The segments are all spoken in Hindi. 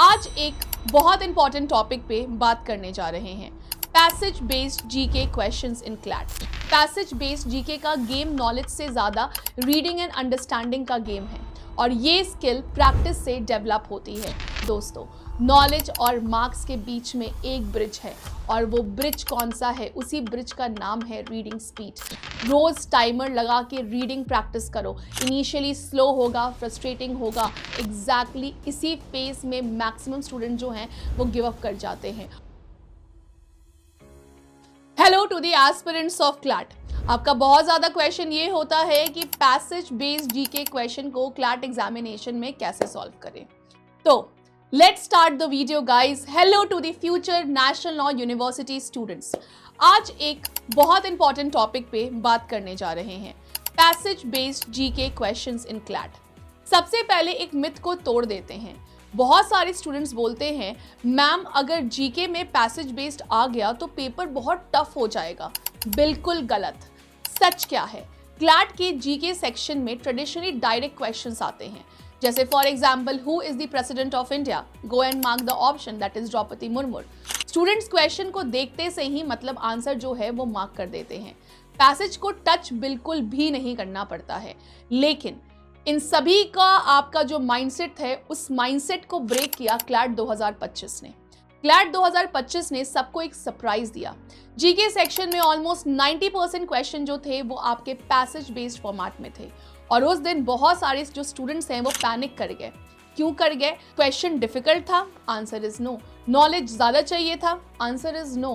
आज एक बहुत इंपॉर्टेंट टॉपिक पे बात करने जा रहे हैं। Passage based GK questions in CLAT. Passage based GK का गेम नॉलेज से ज़्यादा रीडिंग एंड अंडरस्टैंडिंग का गेम है और ये स्किल प्रैक्टिस से डेवलप होती है। दोस्तों, नॉलेज और मार्क्स के बीच में एक ब्रिज है और वो ब्रिज कौन सा है? उसी ब्रिज का नाम है रीडिंग स्पीड। रोज टाइमर लगा के रीडिंग प्रैक्टिस करो। इनिशियली स्लो होगा, फ्रस्ट्रेटिंग होगा, एग्जैक्टली इसी फेज में मैक्सिमम स्टूडेंट जो हैं वो गिव अप कर जाते हैं। Hello to the aspirants of CLAT. आपका बहुत ज़्यादा क्वेश्चन ये होता है कि पैसेज बेस्ड जीके क्वेश्चन को क्लैट एग्जामिनेशन में कैसे सॉल्व करें। तो let's start the video guys. Hello to the future national law university students. आज एक बहुत इंपॉर्टेंट टॉपिक पे बात करने जा रहे हैं, passage based GK questions in CLAT. सबसे पहले एक मिथ को तोड़ देते हैं। बहुत सारे स्टूडेंट्स बोलते हैं मैम अगर जीके में पैसेज बेस्ड आ गया तो पेपर बहुत टफ हो जाएगा। बिल्कुल गलत। सच क्या है? क्लैट के जीके सेक्शन में ट्रेडिशनली डायरेक्ट क्वेश्चंस आते हैं, जैसे for example who is the president of India? Go and mark the option, that is Draupadi Murmu. Students question को देखते से ही मतलब आंसर जो है वो मार्क कर देते हैं। पैसेज को टच बिल्कुल भी नहीं करना पड़ता है, लेकिन इन सभी का आपका जो माइंडसेट है उस माइंडसेट को ब्रेक किया क्लैट 2025 ने। क्लैट 2025 ने सबको एक सरप्राइज दिया। जीके सेक्शन में ऑलमोस्ट 90% क्वेश्चन जो थे वो आपके पैसेज बेस्ड फॉर्मेट में थे और उस दिन बहुत सारे जो स्टूडेंट्स हैं वो पैनिक कर गए। क्यों कर गए? क्वेश्चन डिफिकल्ट था? Answer is no. नॉलेज ज्यादा चाहिए था? Answer is no.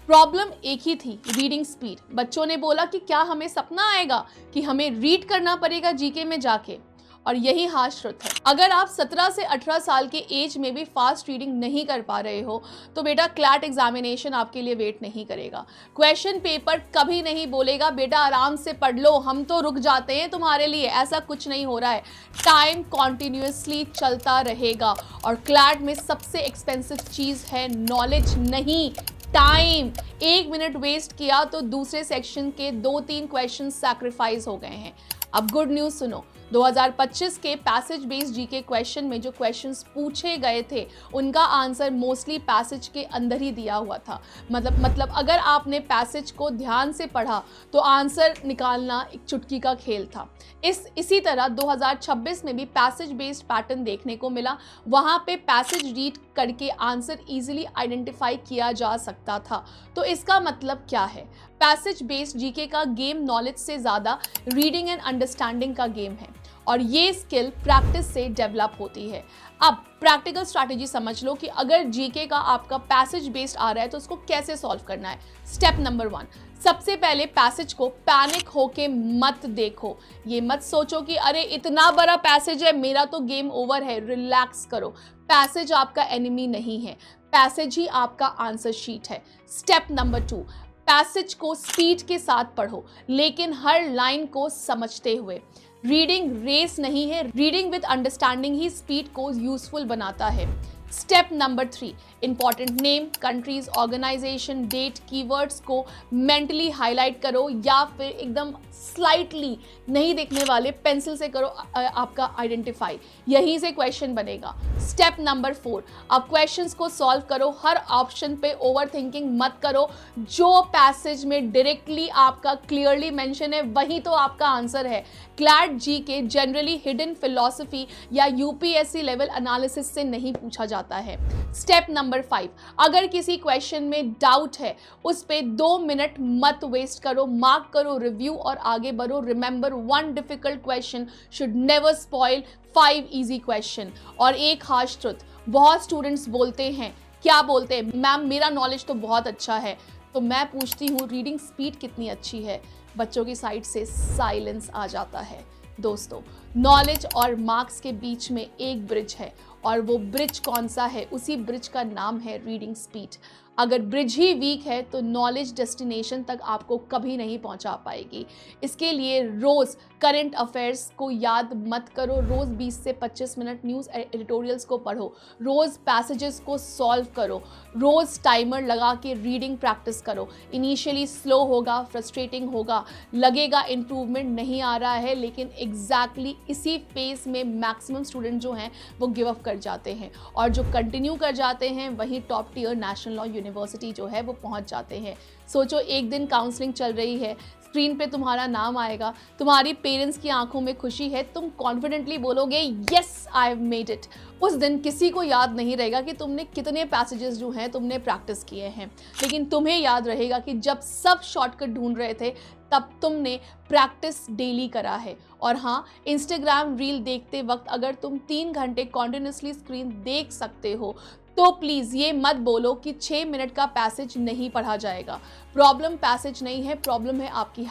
प्रॉब्लम एक ही थी, रीडिंग स्पीड। बच्चों ने बोला कि क्या हमें सपना आएगा कि हमें रीड करना पड़ेगा जीके में जाके? और यही हार्श ट्रुथ है। अगर आप 17 से 18 साल के एज में भी फास्ट रीडिंग नहीं कर पा रहे हो तो बेटा क्लैट एग्जामिनेशन आपके लिए वेट नहीं करेगा। क्वेश्चन पेपर कभी नहीं बोलेगा बेटा आराम से पढ़ लो, हम तो रुक जाते हैं तुम्हारे लिए। ऐसा कुछ नहीं हो रहा है। टाइम कॉन्टिन्यूसली चलता रहेगा और क्लैट में सबसे एक्सपेंसिव चीज़ है नॉलेज नहीं, टाइम। 1 मिनट वेस्ट किया तो दूसरे सेक्शन के 2-3 क्वेश्चन सैक्रिफाइस हो गए हैं। अब गुड न्यूज़ सुनो, 2025 के पैसेज बेस्ड जीके क्वेश्चन में जो क्वेश्चंस पूछे गए थे उनका आंसर मोस्टली पैसेज के अंदर ही दिया हुआ था। मतलब अगर आपने पैसेज को ध्यान से पढ़ा तो आंसर निकालना एक चुटकी का खेल था। इसी तरह 2026 में भी पैसेज बेस्ड पैटर्न देखने को मिला। वहाँ पे पैसेज रीड करके आंसर इजीली आइडेंटिफाई किया जा सकता था। तो इसका मतलब क्या है? पैसेज बेस्ड जीके का गेम नॉलेज से ज़्यादा रीडिंग एंड अंडरस्टैंडिंग का गेम है और ये स्किल प्रैक्टिस से डेवलप होती है। अब प्रैक्टिकल स्ट्रैटेजी समझ लो कि अगर जीके का आपका पैसेज बेस्ड आ रहा है तो उसको कैसे सॉल्व करना है। स्टेप नंबर 1, सबसे पहले पैसेज को पैनिक होके मत देखो। ये मत सोचो कि अरे इतना बड़ा पैसेज है, मेरा तो गेम ओवर है। रिलैक्स करो। पैसेज आपका एनिमी नहीं है, पैसेज ही आपका आंसर शीट है। स्टेप नंबर 2, पैसेज को स्पीड के साथ पढ़ो लेकिन हर लाइन को समझते हुए। रीडिंग रेस नहीं है, रीडिंग विद अंडरस्टैंडिंग ही स्पीड को यूजफुल बनाता है। Step number 3, important name, countries, organisation, date, keywords को मेंटली हाईलाइट करो या फिर एकदम स्लाइटली नहीं दिखने वाले पेंसिल से करो आपका आइडेंटिफाई। यहीं से क्वेश्चन बनेगा। स्टेप नंबर 4, अब क्वेश्चंस को सॉल्व करो। हर ऑप्शन पे ओवर थिंकिंग मत करो। जो पैसेज में डायरेक्टली आपका क्लियरली मेंशन है वही तो आपका आंसर है। CLAT GK generally hidden philosophy या यूपीएससी लेवल एनालिसिस से नहीं पूछा जाता है। स्टेप नंबर 5, अगर किसी क्वेश्चन में डाउट है उस पे 2 मिनट मत वेस्ट करो, मार्क करो, रिव्यू और आगे बढ़ो। Remember, 1 difficult question should never spoil 5 easy question. और एक हार्श ट्रुथ, बहुत स्टूडेंट्स बोलते हैं, क्या बोलते हैं? मैम मेरा नॉलेज तो बहुत अच्छा है। तो मैं पूछती हूँ रीडिंग स्पीड कितनी अच्छी है? बच्चों की साइड से साइलेंस आ जाता है। दोस्तों, नॉलेज और मार्क्स के बीच में एक ब्रिज है और वो ब्रिज कौन सा है? उसी ब्रिज का नाम है रीडिंग स्पीड। अगर ब्रिज ही वीक है तो नॉलेज डेस्टिनेशन तक आपको कभी नहीं पहुंचा पाएगी। इसके लिए रोज़ करंट अफेयर्स को याद मत करो, रोज़ 20 से 25 मिनट न्यूज़ एडिटोरियल्स को पढ़ो, रोज़ पैसेजेस को सॉल्व करो, रोज़ टाइमर लगा के रीडिंग प्रैक्टिस करो। इनिशियली स्लो होगा, फ्रस्ट्रेटिंग होगा, लगेगा इम्प्रूवमेंट नहीं आ रहा है, लेकिन एग्जैक्टली इसी फेज में मैक्सिमम स्टूडेंट जो हैं वो गिव अप कर जाते हैं, और जो कंटिन्यू कर जाते हैं वही top tier national law university जो है वो पहुंच जाते हैं। सोचो, एक दिन काउंसलिंग चल रही है, स्क्रीन पे तुम्हारा नाम आएगा, तुम्हारी पेरेंट्स की आंखों में खुशी है, तुम कॉन्फिडेंटली बोलोगे yes I have made it. उस दिन किसी को याद नहीं रहेगा कि तुमने कितने पैसेजेस जो हैं तुमने प्रैक्टिस किए हैं, लेकिन तुम्हें याद रहेगा कि जब सब शॉर्टकट ढूंढ रहे थे तब तुमने प्रैक्टिस डेली करा है। और हाँ, इंस्टाग्राम रील देखते वक्त अगर तुम 3 घंटे कॉन्टिन्यूसली स्क्रीन देख सकते हो तो प्लीज़ ये मत बोलो कि 6 मिनट का पैसेज नहीं पढ़ा जाएगा। प्रॉब्लम पैसेज नहीं है, प्रॉब्लम है आपकी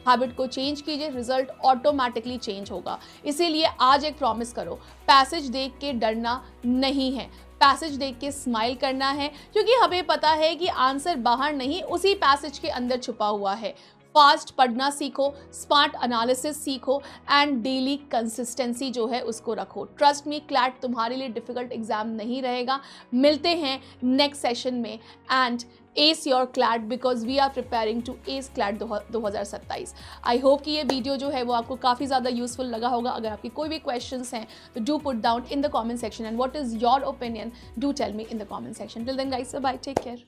हैबिट को चेंज कीजिए, रिजल्ट ऑटोमेटिकली चेंज होगा। इसीलिए आज एक प्रॉमिस करो, पैसेज देख के डरना नहीं है, पैसेज देख के स्माइल करना है, क्योंकि हमें पता है कि आंसर बाहर नहीं उसी पैसेज के अंदर छुपा हुआ है। फास्ट पढ़ना सीखो, स्मार्ट एनालिसिस सीखो एंड डेली कंसिस्टेंसी जो है उसको रखो। ट्रस्ट मी, क्लैट तुम्हारे लिए डिफिकल्ट एग्जाम नहीं रहेगा। मिलते हैं नेक्स्ट सेशन में and ace your CLAT because we are preparing to ace CLAT 2027। I hope कि ये वीडियो जो है वो आपको काफ़ी ज़्यादा यूजफुल लगा होगा। अगर आपकी कोई भी क्वेश्चंस हैं तो do put down in the comment section and what is your opinion, do tell me in the comment section. Till then guys, bye, take care.